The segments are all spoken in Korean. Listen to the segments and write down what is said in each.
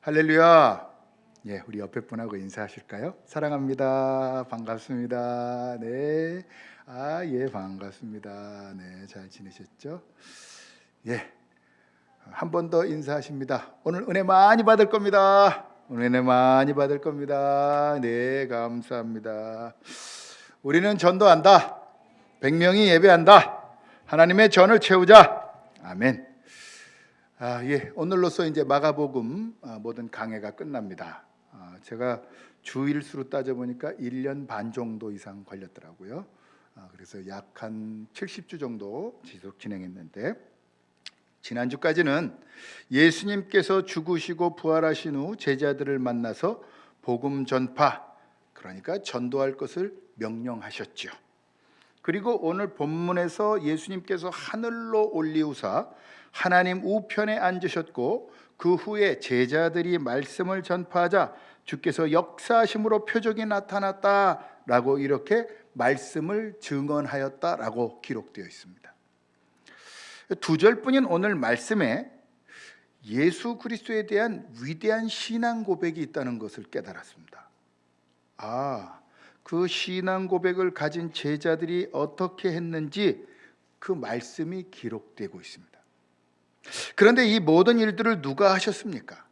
할렐루야. 예, 우리 옆에 분하고 인사하실까요? 사랑합니다. 반갑습니다. 네. 예, 반갑습니다. 네, 잘 지내셨죠? 예. 한 번 더 인사하십니다. 오늘 은혜 많이 받을 겁니다. 오늘 은혜 많이 받을 겁니다. 네, 감사합니다. 우리는 전도한다. 100명이 예배한다. 하나님의 전을 채우자. 아멘. 예, 오늘로써 이제 마가복음 모든 강해가 끝납니다. 제가 주일수로 따져보니까 1년 반 정도 이상 걸렸더라고요. 그래서 약 한 70주 정도 지속 진행했는데, 지난주까지는 예수님께서 죽으시고 부활하신 후 제자들을 만나서 복음 전파, 그러니까 전도할 것을 명령하셨죠. 그리고 오늘 본문에서 예수님께서 하늘로 올리우사 하나님 우편에 앉으셨고, 그 후에 제자들이 말씀을 전파하자 주께서 역사하심으로 표적이 나타났다라고 이렇게 말씀을 증언하였다라고 기록되어 있습니다. 두 절뿐인 오늘 말씀에 예수 그리스도에 대한 위대한 신앙 고백이 있다는 것을 깨달았습니다. 그 신앙 고백을 가진 제자들이 어떻게 했는지 그 말씀이 기록되고 있습니다. 그런데 이 모든 일들을 누가 하셨습니까?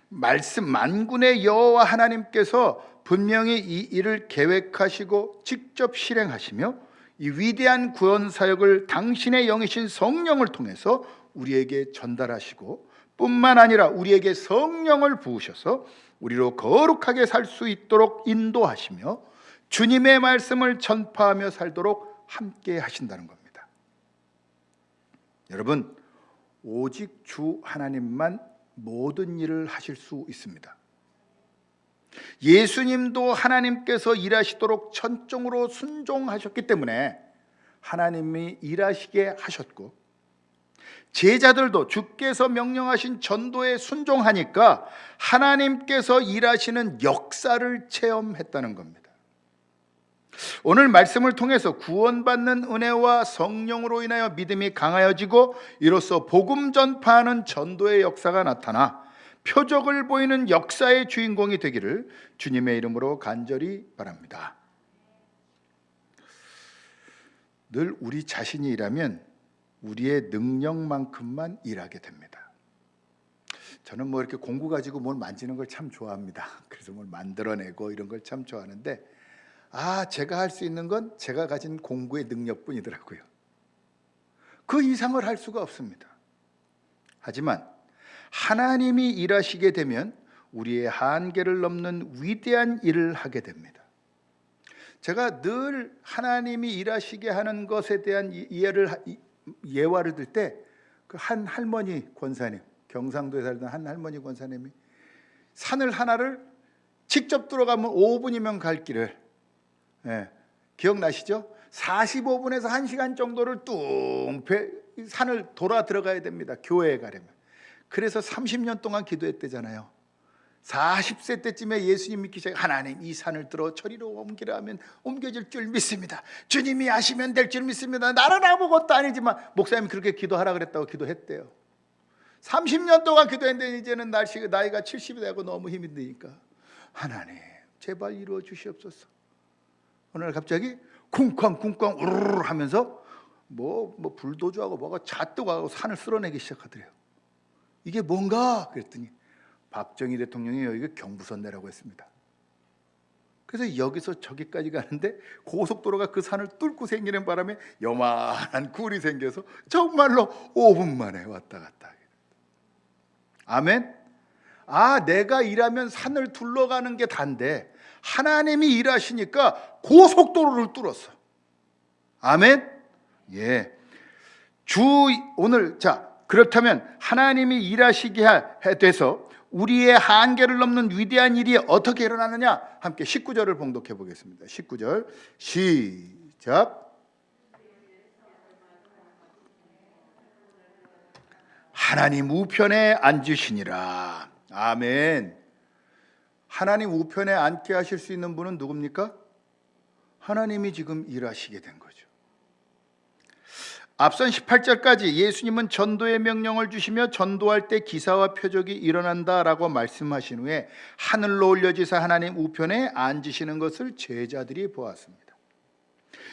말씀 만군의 여호와 하나님께서 분명히 이 일을 계획하시고 직접 실행하시며 이 위대한 구원 사역을 당신의 영이신 성령을 통해서 우리에게 전달하시고, 뿐만 아니라 우리에게 성령을 부으셔서 우리로 거룩하게 살 수 있도록 인도하시며 주님의 말씀을 전파하며 살도록 함께 하신다는 겁니다. 여러분, 오직 주 하나님만 모든 일을 하실 수 있습니다. 예수님도 하나님께서 일하시도록 천종으로 순종하셨기 때문에 하나님이 일하시게 하셨고, 제자들도 주께서 명령하신 전도에 순종하니까 하나님께서 일하시는 역사를 체험했다는 겁니다. 오늘 말씀을 통해서 구원받는 은혜와 성령으로 인하여 믿음이 강하여지고, 이로써 복음 전파하는 전도의 역사가 나타나 표적을 보이는 역사의 주인공이 되기를 주님의 이름으로 간절히 바랍니다. 늘 우리 자신이 일하면 우리의 능력만큼만 일하게 됩니다. 저는 뭐 이렇게 공구 가지고 뭘 만지는 걸 참 좋아합니다. 그래서 뭘 만들어내고 이런 걸 참 좋아하는데, 제가 할 수 있는 건 제가 가진 공구의 능력뿐이더라고요. 그 이상을 할 수가 없습니다. 하지만 하나님이 일하시게 되면 우리의 한계를 넘는 위대한 일을 하게 됩니다. 제가 늘 하나님이 일하시게 하는 것에 대한 예화를 들 때, 그 한 할머니 권사님, 경상도에 살던 한 할머니 권사님이 산을 하나를 직접 들어가면 5분이면 갈 길을, 기억나시죠? 45분에서 1시간 정도를 산을 돌아 들어가야 됩니다. 교회에 가려면. 그래서 30년 동안 기도했대잖아요. 40세 때쯤에 예수님 믿기 시작해, 하나님 이 산을 들어 저리로 옮기라 하면 옮겨질 줄 믿습니다. 주님이 하시면 될 줄 믿습니다. 나는 아무것도 아니지만, 목사님이 그렇게 기도하라 그랬다고 기도했대요. 30년 동안 기도했는데 이제는 나이가 70이 되고 너무 힘이 드니까, 하나님 제발 이루어 주시옵소서. 오늘 갑자기 쿵쾅쿵쾅 우르르 하면서 뭐 불도저하고 뭐가 잣뜨고 산을 쓸어내기 시작하더래요. 이게 뭔가 그랬더니 박정희 대통령이 여기가 경부선내라고 했습니다. 그래서 여기서 저기까지 가는데 고속도로가 그 산을 뚫고 생기는 바람에 요만한 굴이 생겨서 정말로 5분 만에 왔다 갔다. 아멘. 내가 일하면 산을 둘러가는 게 단데 하나님이 일하시니까 고속도로를 뚫었어. 아멘. 예. 오늘 그렇다면 하나님이 일하시게 돼서 우리의 한계를 넘는 위대한 일이 어떻게 일어나느냐, 함께 19절을 봉독해 보겠습니다. 19절 시작. 하나님 우편에 앉으시니라. 아멘. 하나님 우편에 앉게 하실 수 있는 분은 누굽니까? 하나님이 지금 일하시게 된 거죠. 앞선 18절까지 예수님은 전도의 명령을 주시며 전도할 때 기사와 표적이 일어난다라고 말씀하신 후에 하늘로 올려지사 하나님 우편에 앉으시는 것을 제자들이 보았습니다.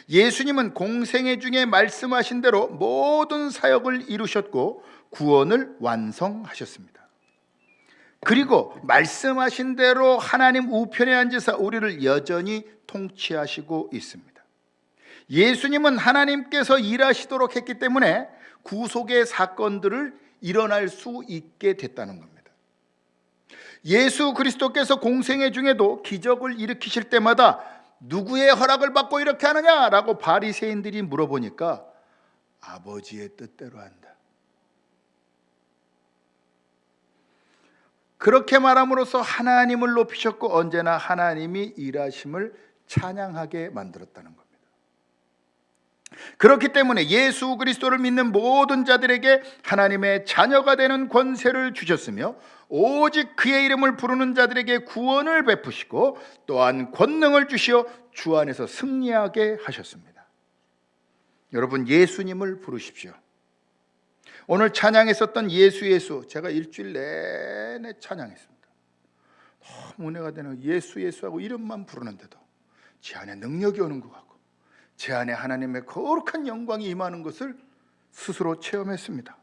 예수님은 공생애 중에 말씀하신 대로 모든 사역을 이루셨고 구원을 완성하셨습니다. 그리고 말씀하신 대로 하나님 우편에 앉으사 우리를 여전히 통치하시고 있습니다. 예수님은 하나님께서 일하시도록 했기 때문에 구속의 사건들을 일어날 수 있게 됐다는 겁니다. 예수 그리스도께서 공생애 중에도 기적을 일으키실 때마다 누구의 허락을 받고 이렇게 하느냐라고 바리새인들이 물어보니까 아버지의 뜻대로 한다. 그렇게 말함으로써 하나님을 높이셨고 언제나 하나님이 일하심을 찬양하게 만들었다는 겁니다. 그렇기 때문에 예수 그리스도를 믿는 모든 자들에게 하나님의 자녀가 되는 권세를 주셨으며 오직 그의 이름을 부르는 자들에게 구원을 베푸시고 또한 권능을 주시어 주 안에서 승리하게 하셨습니다. 여러분, 예수님을 부르십시오. 오늘 찬양했었던 예수 제가 일주일 내내 찬양했습니다. 너무 은혜가 되는 예수하고 이름만 부르는데도 제 안에 능력이 오는 것 같고 제 안에 하나님의 거룩한 영광이 임하는 것을 스스로 체험했습니다.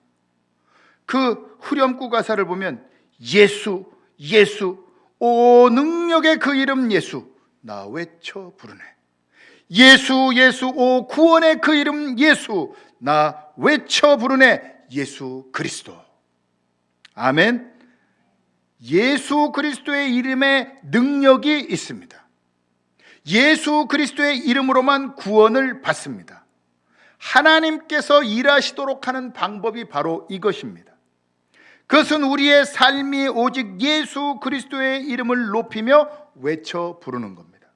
그 후렴구 가사를 보면 예수 오 능력의 그 이름 예수 나 외쳐 부르네. 예수 오 구원의 그 이름 예수 나 외쳐 부르네. 예수 그리스도. 아멘. 예수 그리스도의 이름에 능력이 있습니다. 예수 그리스도의 이름으로만 구원을 받습니다. 하나님께서 일하시도록 하는 방법이 바로 이것입니다. 그것은 우리의 삶이 오직 예수 그리스도의 이름을 높이며 외쳐 부르는 겁니다.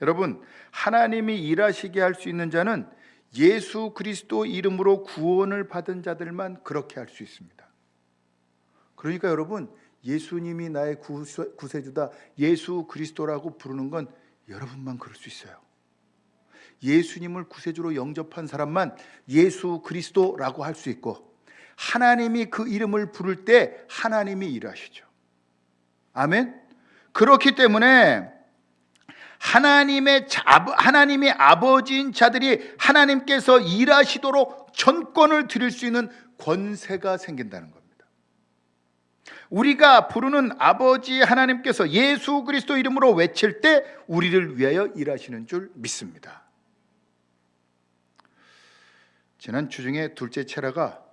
여러분, 하나님이 일하시게 할 수 있는 자는 예수 그리스도 이름으로 구원을 받은 자들만 그렇게 할 수 있습니다. 그러니까 여러분, 예수님이 나의 구세주다, 예수 그리스도라고 부르는 건 여러분만 그럴 수 있어요. 예수님을 구세주로 영접한 사람만 예수 그리스도라고 할 수 있고, 하나님이 그 이름을 부를 때 하나님이 일하시죠. 아멘. 그렇기 때문에 하나님의 아버지인 자들이 하나님께서 일하시도록 전권을 드릴 수 있는 권세가 생긴다는 겁니다. 우리가 부르는 아버지 하나님께서 예수 그리스도 이름으로 외칠 때 우리를 위하여 일하시는 줄 믿습니다. 지난 주중에 둘째 채라가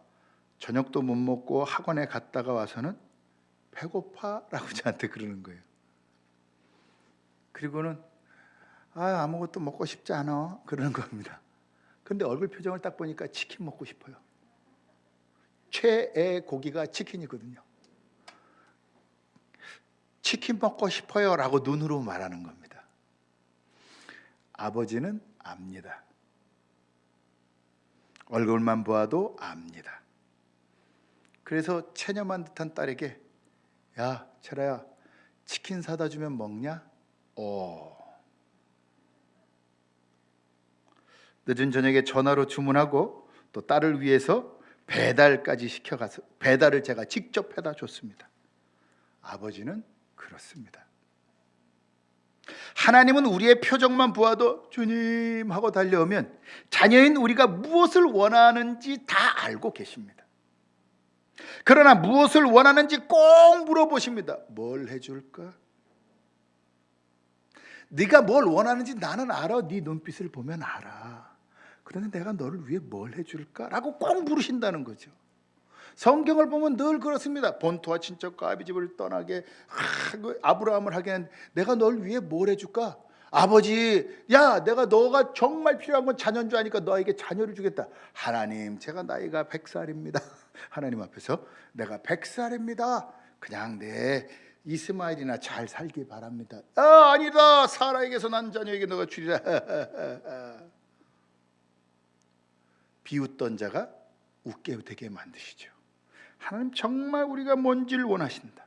저녁도 못 먹고 학원에 갔다가 와서는 배고파라고 저한테 그러는 거예요. 그리고는 아무것도 먹고 싶지 않아 그러는 겁니다. 그런데 얼굴 표정을 딱 보니까 치킨 먹고 싶어요. 최애 고기가 치킨이거든요. 치킨 먹고 싶어요 라고 눈으로 말하는 겁니다. 아버지는 압니다. 얼굴만 보아도 압니다. 그래서 체념한 듯한 딸에게 야 채라야 치킨 사다 주면 먹냐? 늦은 저녁에 전화로 주문하고 또 딸을 위해서 배달까지 시켜가서 배달을 제가 직접 해다 줬습니다. 아버지는 그렇습니다. 하나님은 우리의 표정만 보아도 주님 하고 달려오면 자녀인 우리가 무엇을 원하는지 다 알고 계십니다. 그러나 무엇을 원하는지 꼭 물어보십니다. 뭘 해줄까? 네가 뭘 원하는지 나는 알아. 네 눈빛을 보면 알아. 그런데 내가 너를 위해 뭘 해줄까? 라고 꼭 물으신다는 거죠. 성경을 보면 늘 그렇습니다. 본토와 친척과 아비집을 떠나게 아브라함을 하게 한 내가 널 위해 뭘 해줄까? 아버지, 야 내가 너가 정말 필요한 건 자녀인 줄 아니까 너에게 자녀를 주겠다. 하나님, 제가 나이가 100살입니다. 하나님 앞에서 내가 100살입니다. 그냥 내 이스마엘이나 잘 살기 바랍니다. 아니다. 사라에게서 난 자녀에게 너가 주리라. 비웃던 자가 웃게 되게 만드시죠. 하나님 정말 우리가 뭔지를 원하신다.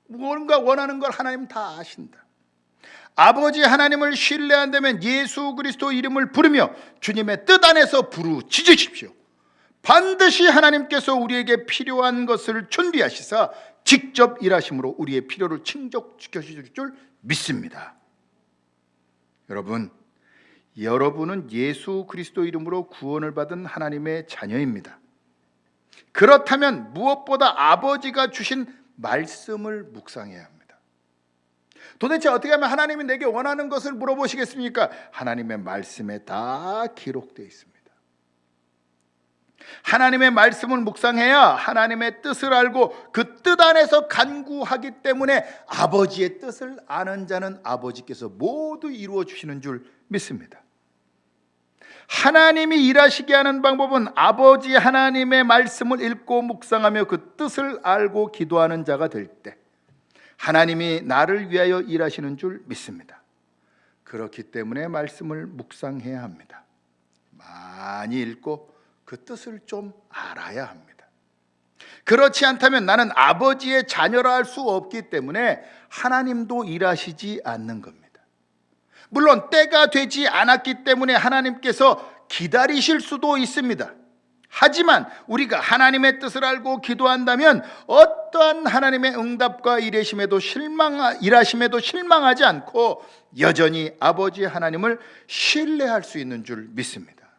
뭔가 원하는 걸 하나님 다 아신다. 아버지 하나님을 신뢰한다면 예수 그리스도 이름을 부르며 주님의 뜻 안에서 부르짖으십시오. 반드시 하나님께서 우리에게 필요한 것을 준비하시사 직접 일하심으로 우리의 필요를 충족시켜 주실 줄 믿습니다. 여러분은 예수 그리스도 이름으로 구원을 받은 하나님의 자녀입니다. 그렇다면 무엇보다 아버지가 주신 말씀을 묵상해야 합니다. 도대체 어떻게 하면 하나님이 내게 원하는 것을 물어보시겠습니까? 하나님의 말씀에 다 기록되어 있습니다. 하나님의 말씀을 묵상해야 하나님의 뜻을 알고 그 뜻 안에서 간구하기 때문에 아버지의 뜻을 아는 자는 아버지께서 모두 이루어 주시는 줄 믿습니다. 하나님이 일하시게 하는 방법은 아버지 하나님의 말씀을 읽고 묵상하며 그 뜻을 알고 기도하는 자가 될 때 하나님이 나를 위하여 일하시는 줄 믿습니다. 그렇기 때문에 말씀을 묵상해야 합니다. 많이 읽고 그 뜻을 좀 알아야 합니다. 그렇지 않다면 나는 아버지의 자녀라 할 수 없기 때문에 하나님도 일하시지 않는 겁니다. 물론 때가 되지 않았기 때문에 하나님께서 기다리실 수도 있습니다. 하지만 우리가 하나님의 뜻을 알고 기도한다면 어떠한 하나님의 응답과 일하심에도 실망하지 않고 여전히 아버지 하나님을 신뢰할 수 있는 줄 믿습니다.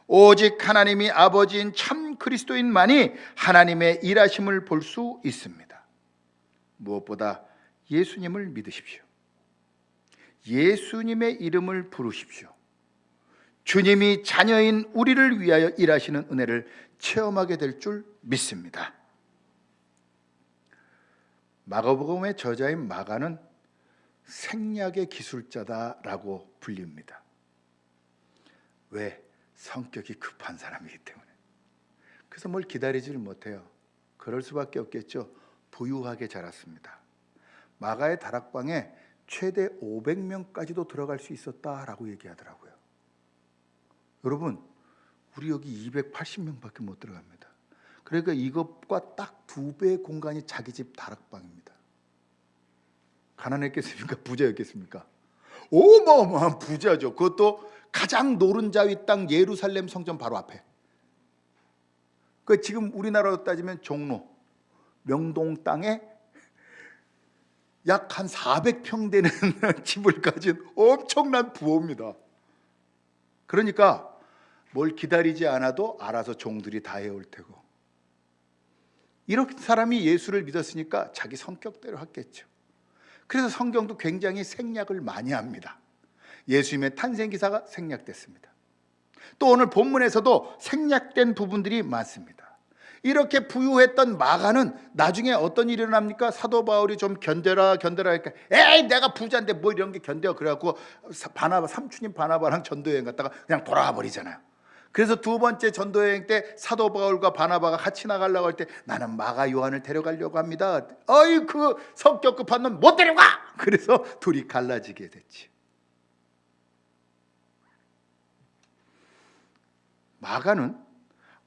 오직 하나님이 아버지인 참 그리스도인만이 하나님의 일하심을 볼 수 있습니다. 무엇보다 예수님을 믿으십시오. 예수님의 이름을 부르십시오. 주님이 자녀인 우리를 위하여 일하시는 은혜를 체험하게 될 줄 믿습니다. 마가복음의 저자인 마가는 생략의 기술자다라고 불립니다. 왜? 성격이 급한 사람이기 때문에. 그래서 뭘 기다리지를 못해요. 그럴 수밖에 없겠죠. 부유하게 자랐습니다. 마가의 다락방에 최대 500명까지도 들어갈 수 있었다라고 얘기하더라고요. 여러분, 우리 여기 280명밖에 못 들어갑니다. 그러니까 이것과 딱 2배의 공간이 자기 집 다락방입니다. 가난했겠습니까? 부자였겠습니까? 어마어마한 부자죠. 그것도 가장 노른자위 땅 예루살렘 성전 바로 앞에. 그 지금 우리나라로 따지면 종로, 명동 땅에 약 한 400평 되는 집을 가진 엄청난 부호입니다. 그러니까 뭘 기다리지 않아도 알아서 종들이 다 해올 테고, 이렇게 사람이 예수를 믿었으니까 자기 성격대로 했겠죠. 그래서 성경도 굉장히 생략을 많이 합니다. 예수님의 탄생 기사가 생략됐습니다. 또 오늘 본문에서도 생략된 부분들이 많습니다. 이렇게 부유했던 마가는 나중에 어떤 일이 일어납니까? 사도 바울이 좀 견뎌라 하니까 에이 내가 부자인데 뭐 이런 게 견뎌. 그래갖고 삼촌인 바나바랑 전도여행 갔다가 그냥 돌아와 버리잖아요. 그래서 두 번째 전도여행 때 사도 바울과 바나바가 같이 나가려고 할 때 나는 마가 요한을 데려가려고 합니다. 어이 그 성격 급한 놈 못 데려가. 그래서 둘이 갈라지게 됐지. 마가는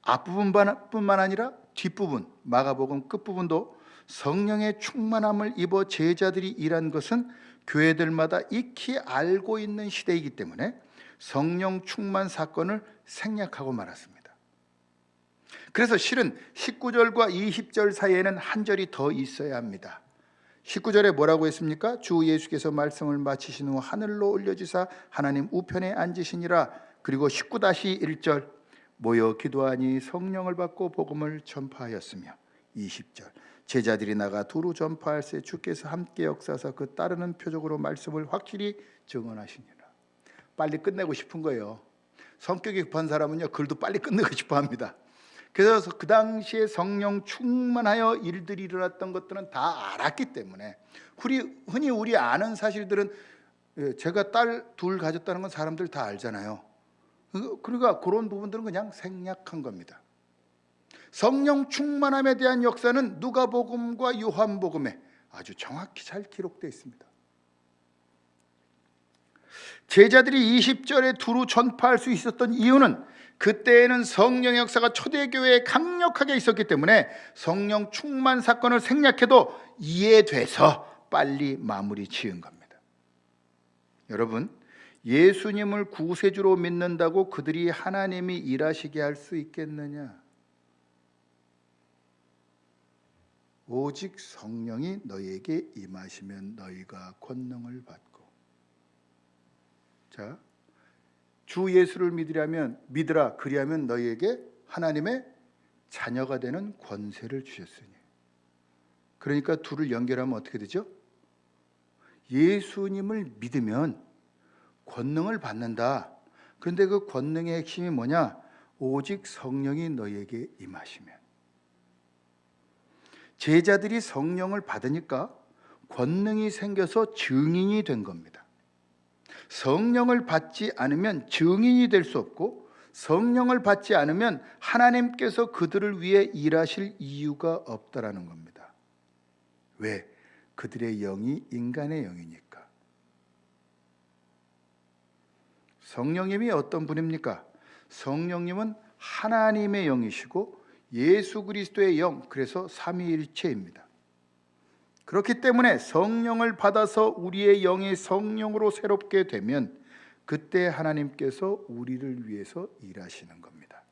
앞부분뿐만 아니라 뒷부분, 마가복음 끝부분도 성령의 충만함을 입어 제자들이 일한 것은 교회들마다 익히 알고 있는 시대이기 때문에 성령 충만 사건을 생략하고 말았습니다. 그래서 실은 19절과 20절 사이에는 한 절이 더 있어야 합니다. 19절에 뭐라고 했습니까? 주 예수께서 말씀을 마치신 후 하늘로 올려지사 하나님 우편에 앉으시니라. 그리고 19-1절 모여 기도하니 성령을 받고 복음을 전파하였으며, 20절 제자들이 나가 두루 전파할새 주께서 함께 역사하사 그 따르는 표적으로 말씀을 확실히 증언하시니라. 빨리 끝내고 싶은 거예요. 성격이 급한 사람은요 글도 빨리 끝내고 싶어 합니다. 그래서 그 당시에 성령 충만하여 일들이 일어났던 것들은 다 알았기 때문에 흔히 우리 아는 사실들은, 제가 딸 둘 가졌다는 건 사람들 다 알잖아요. 그러니까 그런 부분들은 그냥 생략한 겁니다. 성령 충만함에 대한 역사는 누가복음과 요한복음에 아주 정확히 잘 기록되어 있습니다. 제자들이 20절에 두루 전파할 수 있었던 이유는 그때에는 성령의 역사가 초대교회에 강력하게 있었기 때문에 성령 충만 사건을 생략해도 이해돼서 빨리 마무리 지은 겁니다. 여러분, 예수님을 구세주로 믿는다고 그들이 하나님이 일하시게 할 수 있겠느냐? 오직 성령이 너희에게 임하시면 너희가 권능을 받고. 자, 주 예수를 믿으라 그리하면 너희에게 하나님의 자녀가 되는 권세를 주셨으니. 그러니까 둘을 연결하면 어떻게 되죠? 예수님을 믿으면 권능을 받는다. 그런데 그 권능의 핵심이 뭐냐? 오직 성령이 너희에게 임하시면. 제자들이 성령을 받으니까 권능이 생겨서 증인이 된 겁니다. 성령을 받지 않으면 증인이 될 수 없고, 성령을 받지 않으면 하나님께서 그들을 위해 일하실 이유가 없다라는 겁니다. 왜? 그들의 영이 인간의 영이니까. 성령님이 어떤 분입니까? 성령님은 하나님의 영이시고 예수 그리스도의 영, 그래서 삼위일체입니다. 그렇기 때문에 성령을 받아서 우리의 영이 성령으로 새롭게 되면 그때 하나님께서 우리를 위해서 일하시는 겁니다.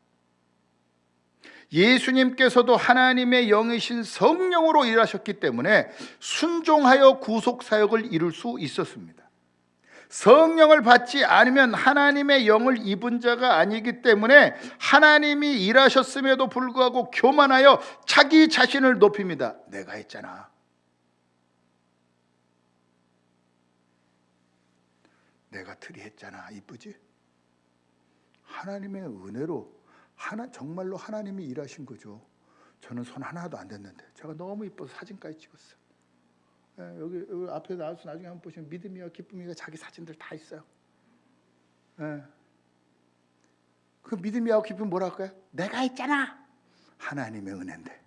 예수님께서도 하나님의 영이신 성령으로 일하셨기 때문에 순종하여 구속사역을 이룰 수 있었습니다. 성령을 받지 않으면 하나님의 영을 입은 자가 아니기 때문에 하나님이 일하셨음에도 불구하고 교만하여 자기 자신을 높입니다. 내가 했잖아. 내가 틀이했잖아. 이쁘지? 하나님의 은혜로 정말로 하나님이 일하신 거죠. 저는 손 하나도 안 댔는데 제가 너무 이뻐서 사진까지 찍었어요. 여기 앞에 나와서 나중에 한번 보시면 믿음이와 기쁨이가 자기 사진들 다 있어요. 그 믿음이와 기쁨 뭐라 할까요? 내가 했잖아. 하나님의 은혜인데.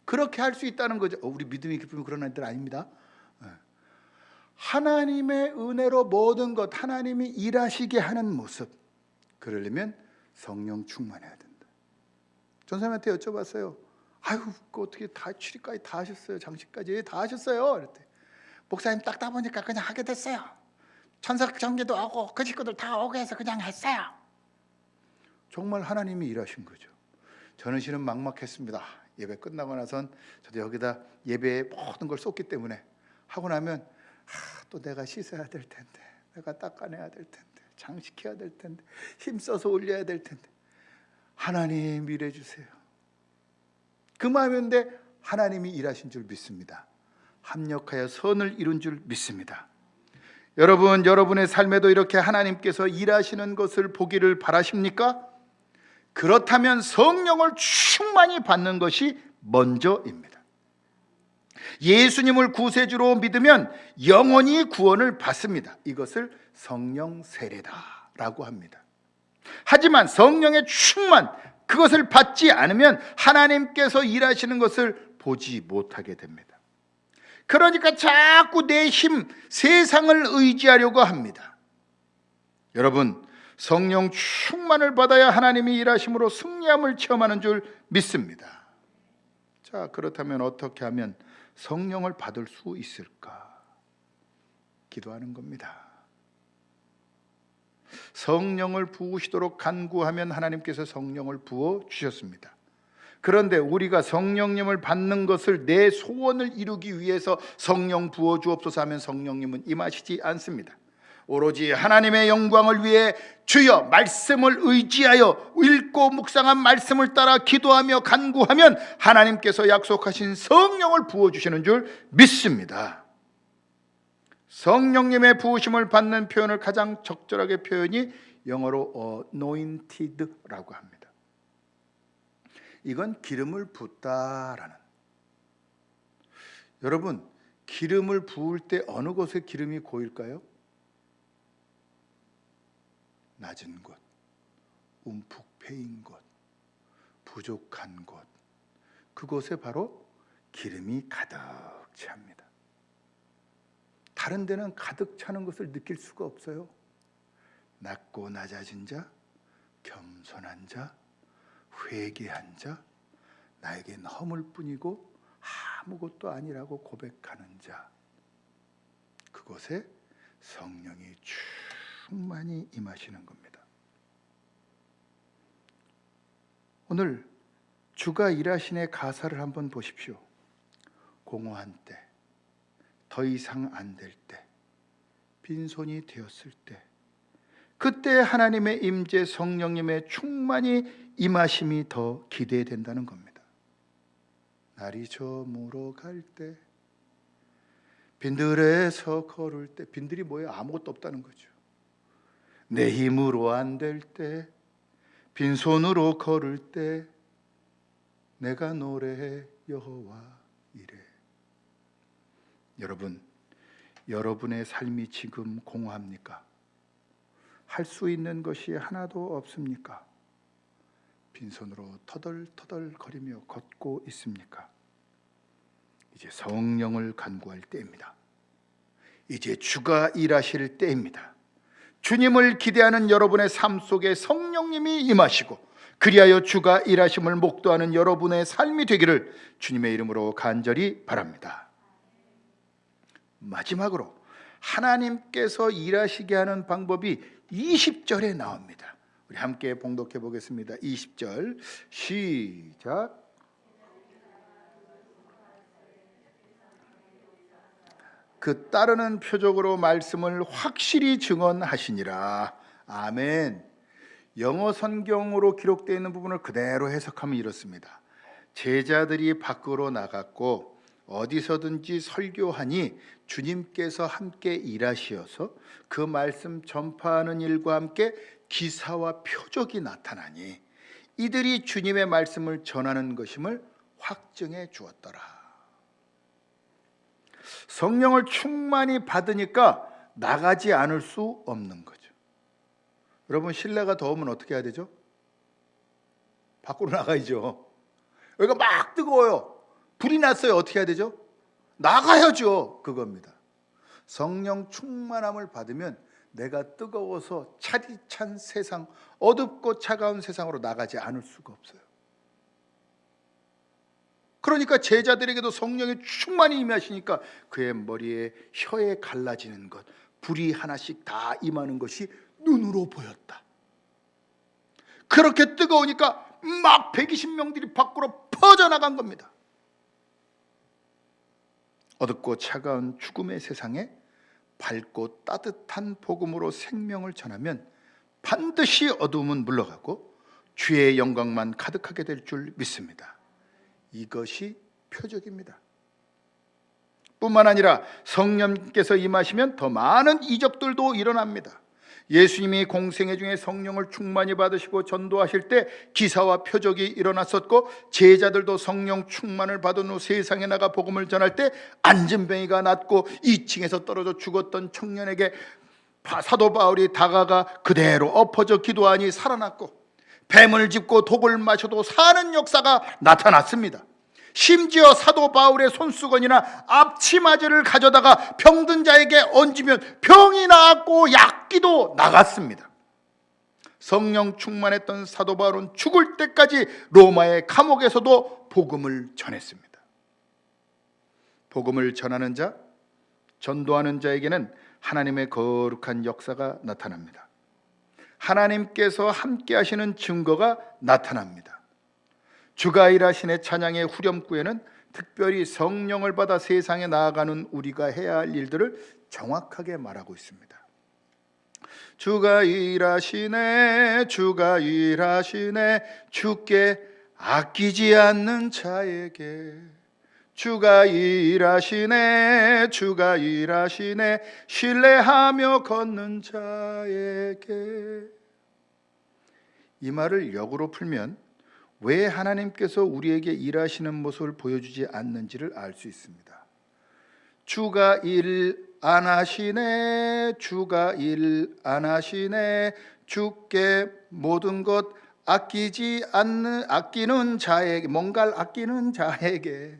그렇게 할 수 있다는 거죠. 우리 믿음이 기쁨이 그런 애들 아닙니다. 하나님의 은혜로 모든 것, 하나님이 일하시게 하는 모습, 그러려면 성령 충만해야 된다. 전사님한테 여쭤봤어요. 아유, 그 어떻게 다 출입까지 다 하셨어요? 장식까지 다 하셨어요? 그랬더니 목사님 딱다 보니까 그냥 하게 됐어요. 천사 전기도 오고 그 식구들 다 오게 해서 그냥 했어요. 정말 하나님이 일하신 거죠. 저는 실은 막막했습니다. 예배 끝나고 나선 저도 여기다 예배의 모든 걸 쏟기 때문에 하고 나면 또 내가 씻어야 될 텐데, 내가 닦아내야 될 텐데, 장식해야 될 텐데, 힘써서 올려야 될 텐데, 하나님 일해주세요. 그 마음인데 하나님이 일하신 줄 믿습니다. 합력하여 선을 이룬 줄 믿습니다. 여러분, 여러분의 삶에도 이렇게 하나님께서 일하시는 것을 보기를 바라십니까? 그렇다면 성령을 충만히 받는 것이 먼저입니다. 예수님을 구세주로 믿으면 영원히 구원을 받습니다. 이것을 성령 세례다라고 합니다. 하지만 성령의 충만, 그것을 받지 않으면 하나님께서 일하시는 것을 보지 못하게 됩니다. 그러니까 자꾸 내 힘, 세상을 의지하려고 합니다. 여러분, 성령 충만을 받아야 하나님이 일하심으로 승리함을 체험하는 줄 믿습니다. 자, 그렇다면 어떻게 하면 성령을 받을 수 있을까? 기도하는 겁니다. 성령을 부으시도록 간구하면 하나님께서 성령을 부어 주셨습니다. 그런데 우리가 성령님을 받는 것을 내 소원을 이루기 위해서 성령 부어 주옵소서 하면 성령님은 임하시지 않습니다. 오로지 하나님의 영광을 위해 주여 말씀을 의지하여 읽고 묵상한 말씀을 따라 기도하며 간구하면 하나님께서 약속하신 성령을 부어주시는 줄 믿습니다. 성령님의 부으심을 받는 표현을 가장 적절하게 표현이 영어로 anointed라고 합니다. 이건 기름을 붓다라는. 여러분, 기름을 부을 때 어느 곳에 기름이 고일까요? 낮은 곳, 움푹 패인 곳, 부족한 곳, 그곳에 바로 기름이 가득 찹니다. 다른 데는 가득 차는 것을 느낄 수가 없어요. 낮고 낮아진 자, 겸손한 자, 회개한 자, 나에겐 아무것도 아니라고 고백하는 자, 그곳에 성령이 충만히 임하시는 겁니다. 오늘 주가 일하시네 가사를 한번 보십시오. 공허한 때, 더 이상 안 될 때, 빈손이 되었을 때, 그때 하나님의 임재, 성령님의 충만히 임하심이 더 기대된다는 겁니다. 날이 저물어 갈 때, 빈들에서 걸을 때, 빈들이 뭐예요? 아무것도 없다는 거죠. 내 힘으로 안 될 때, 빈손으로 걸을 때, 내가 노래해 여호와 이래. 여러분, 여러분의 삶이 지금 공허합니까? 할 수 있는 것이 하나도 없습니까? 빈손으로 터덜터덜 거리며 걷고 있습니까? 이제 성령을 간구할 때입니다. 이제 주가 일하실 때입니다. 주님을 기대하는 여러분의 삶 속에 성령님이 임하시고 그리하여 주가 일하심을 목도하는 여러분의 삶이 되기를 주님의 이름으로 간절히 바랍니다. 마지막으로 하나님께서 일하시게 하는 방법이 20절에 나옵니다. 우리 함께 봉독해 보겠습니다. 20절 시작. 그 따르는 표적으로 말씀을 확실히 증언하시니라. 아멘. 영어 성경으로 기록되어 있는 부분을 그대로 해석하면 이렇습니다. 제자들이 밖으로 나갔고 어디서든지 설교하니 주님께서 함께 일하시어서 그 말씀 전파하는 일과 함께 기사와 표적이 나타나니 이들이 주님의 말씀을 전하는 것임을 확증해 주었더라. 성령을 충만히 받으니까 나가지 않을 수 없는 거죠. 여러분, 실내가 더우면 어떻게 해야 되죠? 밖으로 나가야죠. 여기가 막 뜨거워요. 불이 났어요. 어떻게 해야 되죠? 나가야죠. 그겁니다. 성령 충만함을 받으면 내가 뜨거워서 차디찬 세상, 어둡고 차가운 세상으로 나가지 않을 수가 없어요. 그러니까 제자들에게도 성령이 충만히 임하시니까 그의 머리에 혀에 갈라지는 것, 불이 하나씩 다 임하는 것이 눈으로 보였다. 그렇게 뜨거우니까 막 120명들이 밖으로 퍼져나간 겁니다. 어둡고 차가운 죽음의 세상에 밝고 따뜻한 복음으로 생명을 전하면 반드시 어두움은 물러가고 주의 영광만 가득하게 될 줄 믿습니다. 이것이 표적입니다. 뿐만 아니라 성령께서 임하시면 더 많은 이적들도 일어납니다. 예수님이 공생애 중에 성령을 충만히 받으시고 전도하실 때 기사와 표적이 일어났었고 제자들도 성령 충만을 받은 후 세상에 나가 복음을 전할 때 안진뱅이가 낫고 2층에서 떨어져 죽었던 청년에게 사도 바울이 다가가 그대로 엎어져 기도하니 살아났고 뱀을 짚고 독을 마셔도 사는 역사가 나타났습니다. 심지어 사도 바울의 손수건이나 앞치마제를 가져다가 병든 자에게 얹으면 병이 나았고 약기도 나갔습니다. 성령 충만했던 사도 바울은 죽을 때까지 로마의 감옥에서도 복음을 전했습니다. 복음을 전하는 자, 전도하는 자에게는 하나님의 거룩한 역사가 나타납니다. 하나님께서 함께 하시는 증거가 나타납니다. 주가 일하시네 찬양의 후렴구에는 특별히 성령을 받아 세상에 나아가는 우리가 해야 할 일들을 정확하게 말하고 있습니다. 주가 일하시네, 주가 일하시네, 주께 아끼지 않는 자에게. 주가 일하시네, 주가 일하시네, 신뢰하며 걷는 자에게. 이 말을 역으로 풀면 왜 하나님께서 우리에게 일하시는 모습을 보여주지 않는지를 알 수 있습니다. 주가 일 안 하시네, 주가 일 안 하시네, 주께 모든 것 아끼는 자에게, 뭔가를 아끼는 자에게.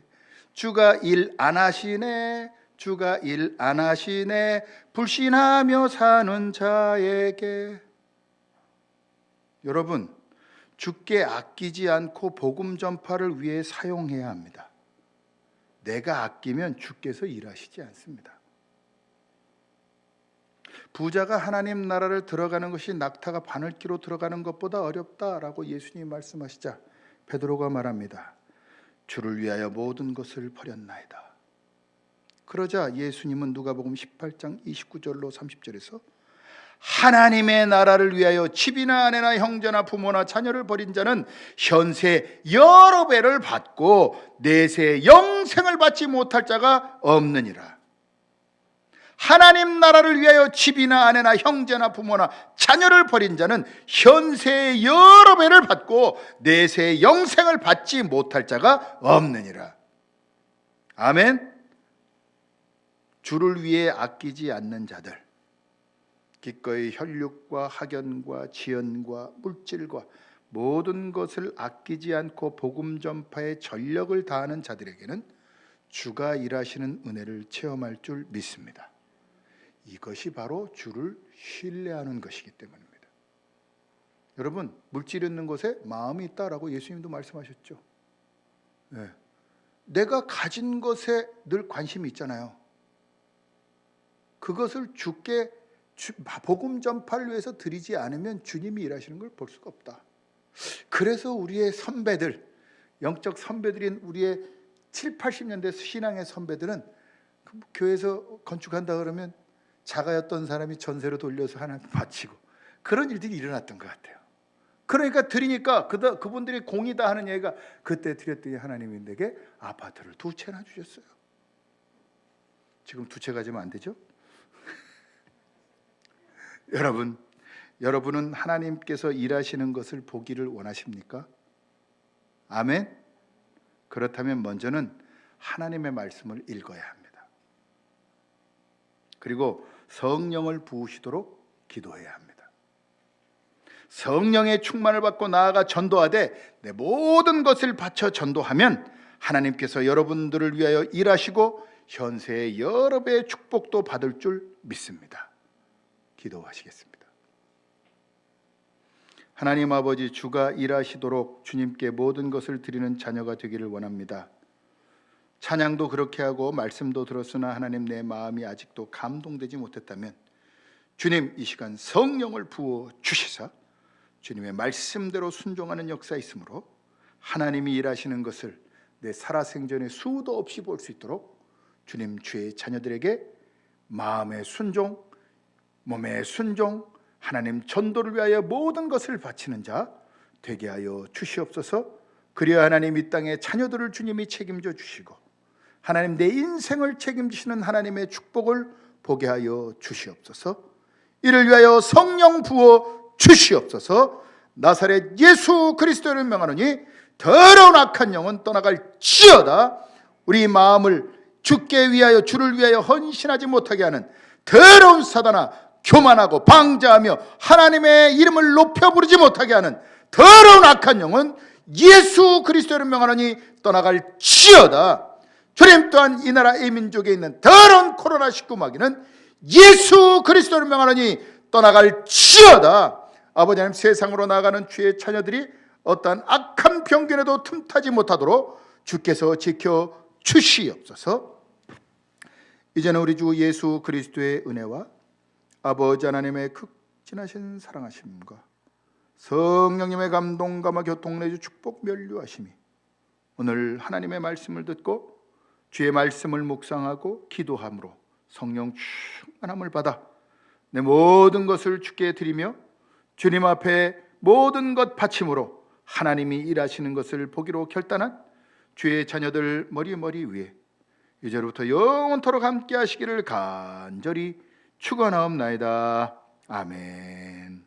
주가 일 안 하시네, 주가 일 안 하시네, 불신하며 사는 자에게. 여러분, 주께 아끼지 않고 복음 전파를 위해 사용해야 합니다. 내가 아끼면 주께서 일하시지 않습니다. 부자가 하나님 나라를 들어가는 것이 낙타가 바늘기로 들어가는 것보다 어렵다라고 예수님이 말씀하시자 베드로가 말합니다. 주를 위하여 모든 것을 버렸나이다. 그러자 예수님은 누가복음 18장 29절로 30절에서 하나님의 나라를 위하여 집이나 아내나 형제나 부모나 자녀를 버린 자는 현세 여러 배를 받고 내세 영생을 받지 못할 자가 없느니라. 하나님 나라를 위하여 집이나 아내나 형제나 부모나 자녀를 버린 자는 현세 여러 배를 받고 내세 영생을 받지 못할 자가 없느니라. 아멘. 주를 위해 아끼지 않는 자들, 기꺼이 혈육과 학연과 지연과 물질과 모든 것을 아끼지 않고 복음 전파에 전력을 다하는 자들에게는 주가 일하시는 은혜를 체험할 줄 믿습니다. 이것이 바로 주를 신뢰하는 것이기 때문입니다. 여러분, 물질 있는 곳에 마음이 있다라고 예수님도 말씀하셨죠. 네. 내가 가진 것에 늘 관심이 있잖아요. 그것을 주께 복음 전파를 위해서 드리지 않으면 주님이 일하시는 걸 볼 수가 없다. 그래서 우리의 선배들, 영적 선배들인 우리의 7, 80년대 신앙의 선배들은 교회에서 건축한다 그러면 자가였던 사람이 전세로 돌려서 하나님 바치고 그런 일들이 일어났던 것 같아요. 그러니까 드리니까 그분들이 공이다 하는 얘기가 그때 드렸더니 하나님이 내게 아파트를 2채나 주셨어요. 지금 2채 가지면 안 되죠? 여러분은 하나님께서 일하시는 것을 보기를 원하십니까? 아멘? 그렇다면 먼저는 하나님의 말씀을 읽어야 합니다. 그리고 성령을 부으시도록 기도해야 합니다. 성령의 충만을 받고 나아가 전도하되 내 모든 것을 바쳐 전도하면 하나님께서 여러분들을 위하여 일하시고 현세의 여러 배의 축복도 받을 줄 믿습니다. 기도하시겠습니다. 하나님 아버지, 주가 일하시도록 주님께 모든 것을 드리는 자녀가 되기를 원합니다. 찬양도 그렇게 하고 말씀도 들었으나 하나님 내 마음이 아직도 감동되지 못했다면 주님 이 시간 성령을 부어 주시사 주님의 말씀대로 순종하는 역사 있으므로 하나님이 일하시는 것을 내 살아생전에 수도 없이 볼 수 있도록 주님 주의 자녀들에게 마음의 순종, 몸의 순종, 하나님 전도를 위하여 모든 것을 바치는 자 되게 하여 주시옵소서. 그리하 하나님 이 땅의 자녀들을 주님이 책임져 주시고 하나님 내 인생을 책임지시는 하나님의 축복을 보게 하여 주시옵소서. 이를 위하여 성령 부어 주시옵소서. 나사렛 예수 그리스도를 명하노니 더러운 악한 영은 떠나갈지어다. 우리 마음을 주께 위하여 주를 위하여 헌신하지 못하게 하는 더러운 사단아, 교만하고 방자하며 하나님의 이름을 높여 부르지 못하게 하는 더러운 악한 영은 예수 그리스도를 명하노니 떠나갈지어다. 주님 또한 이 나라 이 민족에 있는 더러운 코로나19 마귀는 예수 그리스도를 명하노니 떠나갈지어다. 아버지 하나님, 세상으로 나아가는 주의 자녀들이 어떠한 악한 병균에도 틈타지 못하도록 주께서 지켜 주시옵소서. 이제는 우리 주 예수 그리스도의 은혜와 아버지 하나님의 극진하신 사랑하심과 성령님의 감동 감화 교통 내주 축복 면류하심이 오늘 하나님의 말씀을 듣고 주의 말씀을 묵상하고 기도함으로 성령 충만함을 받아 내 모든 것을 주께 드리며 주님 앞에 모든 것 바침으로 하나님이 일하시는 것을 보기로 결단한 주의 자녀들 머리 위에 이제로부터 영원토록 함께 하시기를 간절히 축원하옵나이다. 아멘.